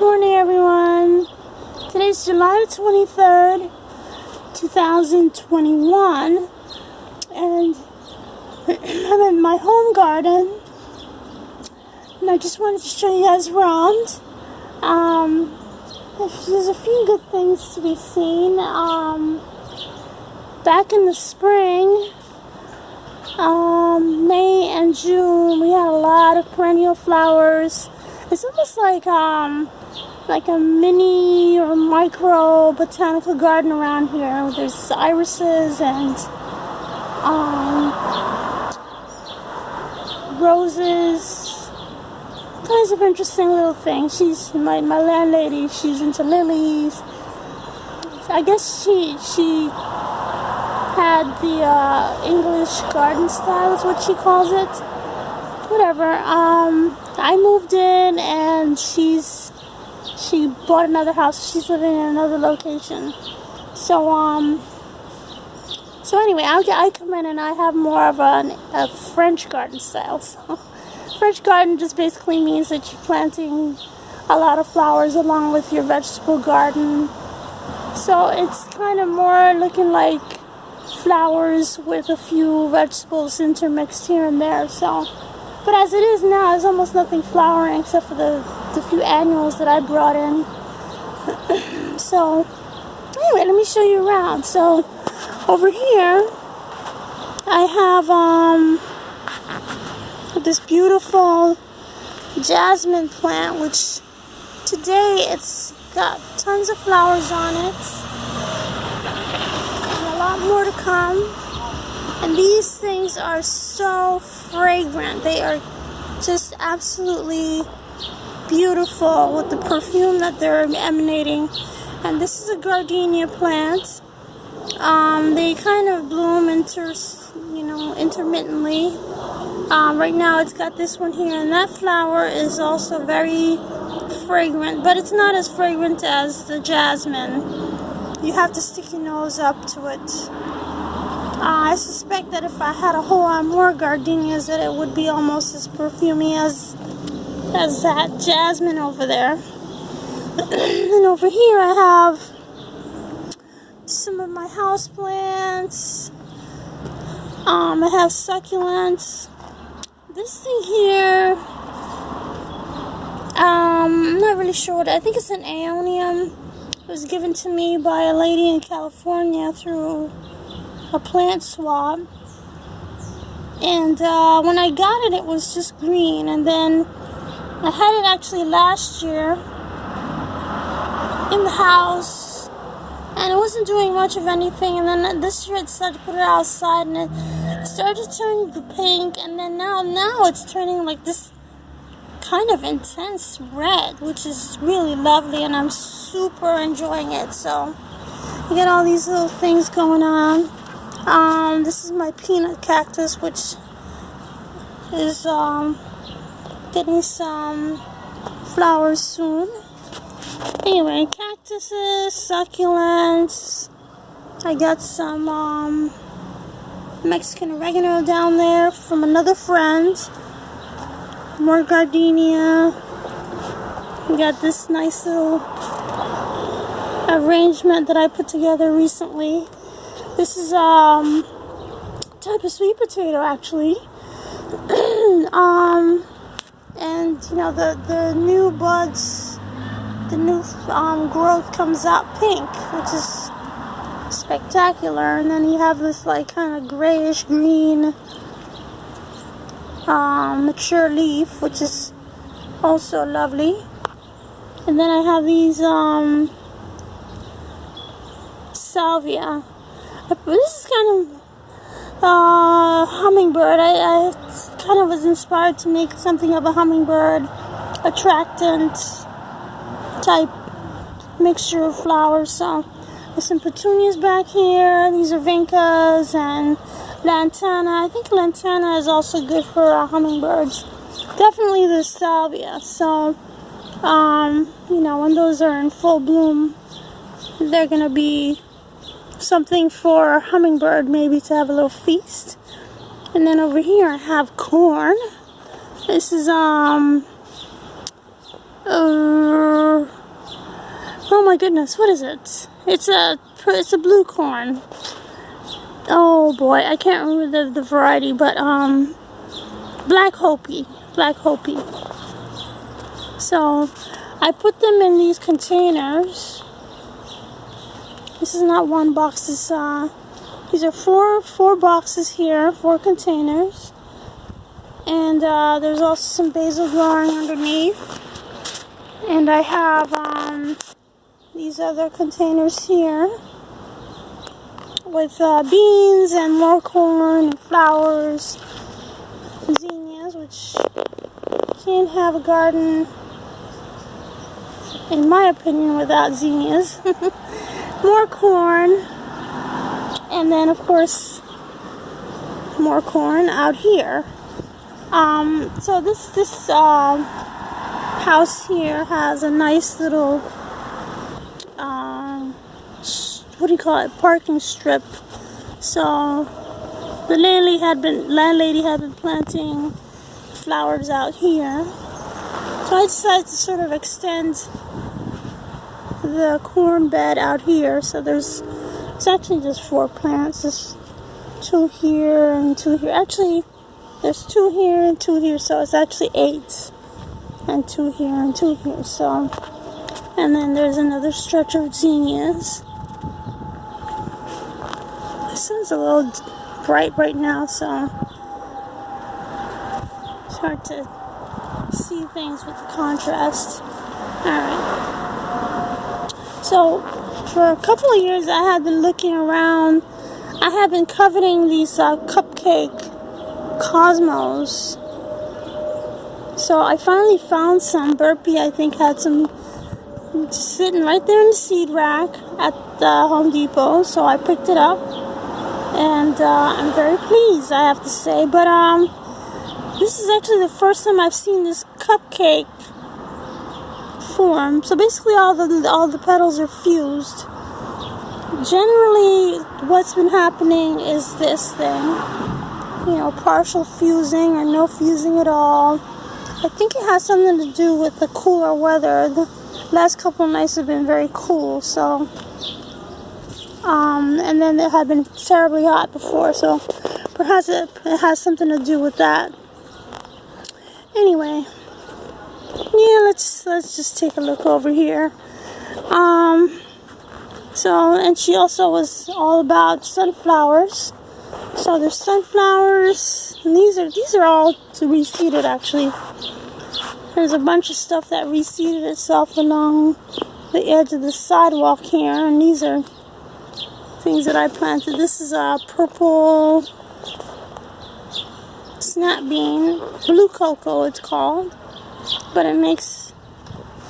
Morning, everyone. Today's July 23rd, 2021, and I'm in my home garden, and I just wanted to show you guys around. There's a few good things to be seen. Back in the spring, May and June, we had a lot of perennial flowers. It's almost like a mini or micro botanical garden around here. There's irises and roses, kinds of interesting little things. She's my landlady. She's into lilies. I guess she had the English garden style is what she calls it. Whatever. I moved in and she bought another house. She's living in another location. So anyway, I come in and I have more of a French garden style. So French garden just basically means that you're planting a lot of flowers along with your vegetable garden. So it's kind of more looking like flowers with a few vegetables intermixed here and there. So, but as it is now, there's almost nothing flowering except for the few annuals that I brought in. So anyway, let me show you around. So over here I have this beautiful jasmine plant, which today it's got tons of flowers on it and a lot more to come. And these things are so fragrant. They are just absolutely beautiful with the perfume that they're emanating. And this is a gardenia plant. They kind of bloom intermittently. Right now it's got this one here, and that flower is also very fragrant, but it's not as fragrant as the jasmine. You have to stick your nose up to it. I suspect that if I had a whole lot more gardenias, that it would be almost as perfumey as that jasmine over there. And over here I have some of my house plants. I have succulents. This thing here, I'm not really sure what, I think it's an aeonium. It was given to me by a lady in California through a plant swap. And when I got it, it was just green. And then I had it actually last year in the house, and it wasn't doing much of anything. And then this year I decided to put it outside, and it started to turn pink, and then now it's turning like this kind of intense red, which is really lovely, and I'm super enjoying it. So you get all these little things going on. This is my peanut cactus, which is getting some flowers soon. Anyway, cactuses, succulents. I got some Mexican oregano down there from another friend. More gardenia. We got this nice little arrangement that I put together recently. This is a type of sweet potato, actually. And you know, the new buds, the new growth comes out pink, which is spectacular. And then you have this like kind of grayish green mature leaf, which is also lovely. And then I have these salvia. This is kind of hummingbird. I kind of was inspired to make something of a hummingbird attractant type mixture of flowers. So there's some petunias back here. These are vincas and lantana. I think lantana is also good for hummingbirds. Definitely the salvia. So you know, when those are in full bloom, they're gonna be something for a hummingbird maybe to have a little feast. And then over here I have corn. This is Oh my goodness, what is it? It's a blue corn. Oh boy, I can't remember the variety, but Black Hopi. So I put them in these containers. This is not one box. These are four boxes here, 4 containers. And there's also some basil growing underneath. And I have these other containers here with beans and more corn and flowers, zinnias, which you can't have a garden, in my opinion, without zinnias. More corn, and then of course more corn out here. So this house here has a nice little what do you call it, parking strip. So the landlady had been planting flowers out here. So I decided to sort of extend the corn bed out here. So it's actually just 4 plants. There's 2 here and 2 here. Actually, there's 2 here and 2 here, so it's actually 8. And 2 here and 2 here. So, and then there's another stretch of zinnias. The sun's a little bright right now, so it's hard to see things with the contrast. Alright. So, for a couple of years I had been looking around. I had been coveting these cupcake cosmos. So I finally found some. Burpee, I think, had some just sitting right there in the seed rack at the Home Depot. So I picked it up. And I'm very pleased, I have to say. But this is actually the first time I've seen this cupcake form. So basically all the petals are fused. Generally what's been happening is this thing, you know, partial fusing or no fusing at all. I think it has something to do with the cooler weather. The last couple of nights have been very cool, so and then it had been terribly hot before, so perhaps it has something to do with that. Anyway, yeah, let's just take a look over here. So, and she also was all about sunflowers. So there's sunflowers, and these are all reseeded actually. There's a bunch of stuff that reseeded itself along the edge of the sidewalk here, and these are things that I planted. This is a purple snap bean, blue cocoa it's called, but it makes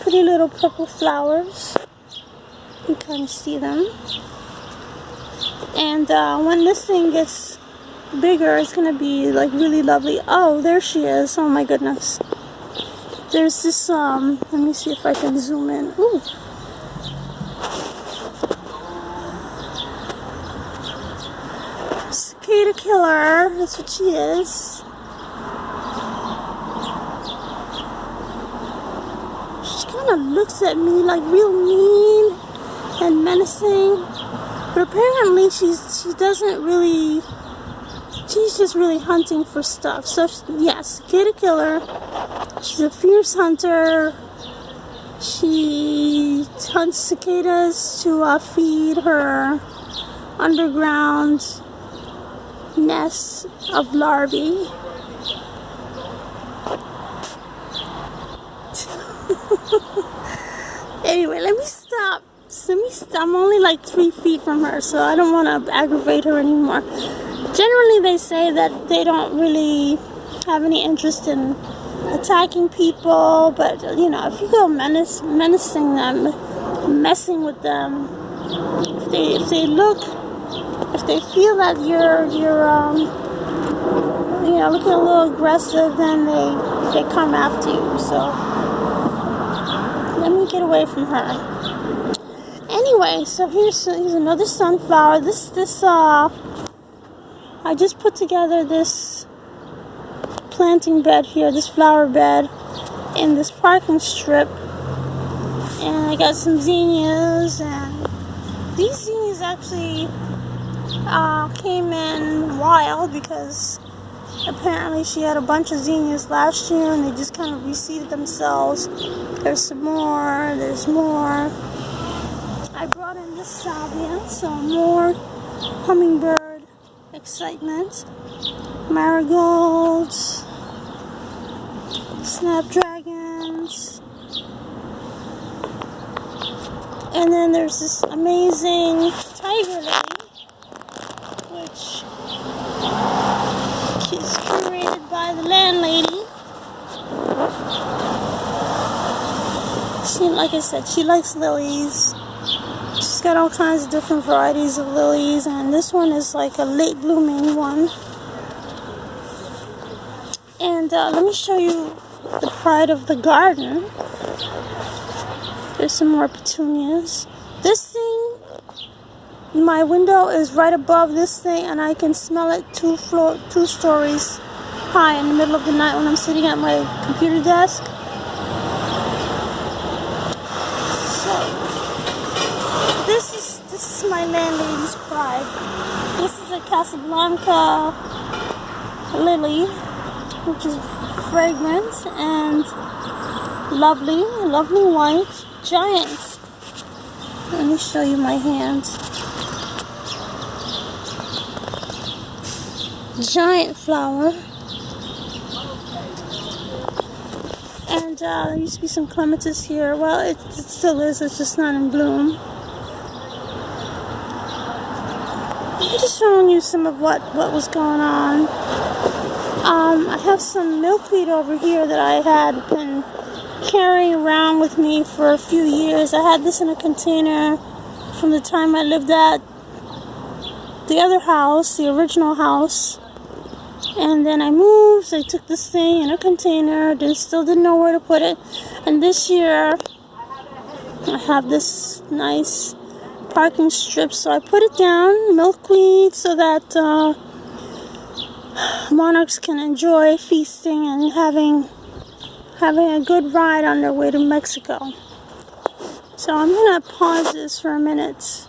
pretty little purple flowers. You can kind of see them. And when this thing gets bigger, it's gonna be like really lovely. Oh, there she is. Oh my goodness. There's this let me see if I can zoom in. Ooh. Cicada killer, that's what she is. She kind of looks at me like real mean and menacing. But apparently she doesn't really, she's just really hunting for stuff. So yes, cicada killer. She's a fierce hunter. She hunts cicadas to feed her underground nests of larvae. Anyway, let me stop. I'm only like 3 feet from her, so I don't want to aggravate her anymore. Generally, they say that they don't really have any interest in attacking people, but you know, if you go menacing them, messing with them, if they feel that you're you know, looking a little aggressive, then they come after you. So let me get away from her. Anyway, so here's another sunflower. This I just put together this planting bed here, this flower bed, in this parking strip. And I got some zinnias, and these zinnias actually came in wild because apparently she had a bunch of zinnias last year and they just kind of reseeded themselves. There's some more, there's more. I brought in this salvia, so more hummingbird excitement. Marigolds, snapdragons. And then there's this amazing tiger lily, which is curated by the landlady. She, like I said, she likes lilies. She's got all kinds of different varieties of lilies, and this one is like a late blooming one. And let me show you the pride of the garden. There's some more petunias. This thing, my window is right above this thing, and I can smell it 2 stories high in the middle of the night when I'm sitting at my computer desk. So this is my landlady's pride. This is a Casablanca lily, which is fragrant and lovely white, giant. Let me show you my hand. Giant flower. And there used to be some clematis here. Well, it still is, it's just not in bloom. I'm just showing you some of what was going on. I have some milkweed over here that I had been carrying around with me for a few years. I had this in a container from the time I lived at the other house, the original house. And then I moved, I took this thing in a container, still didn't know where to put it. And this year, I have this nice parking strip, so I put it down, milkweed, so that monarchs can enjoy feasting and having a good ride on their way to Mexico. So I'm going to pause this for a minute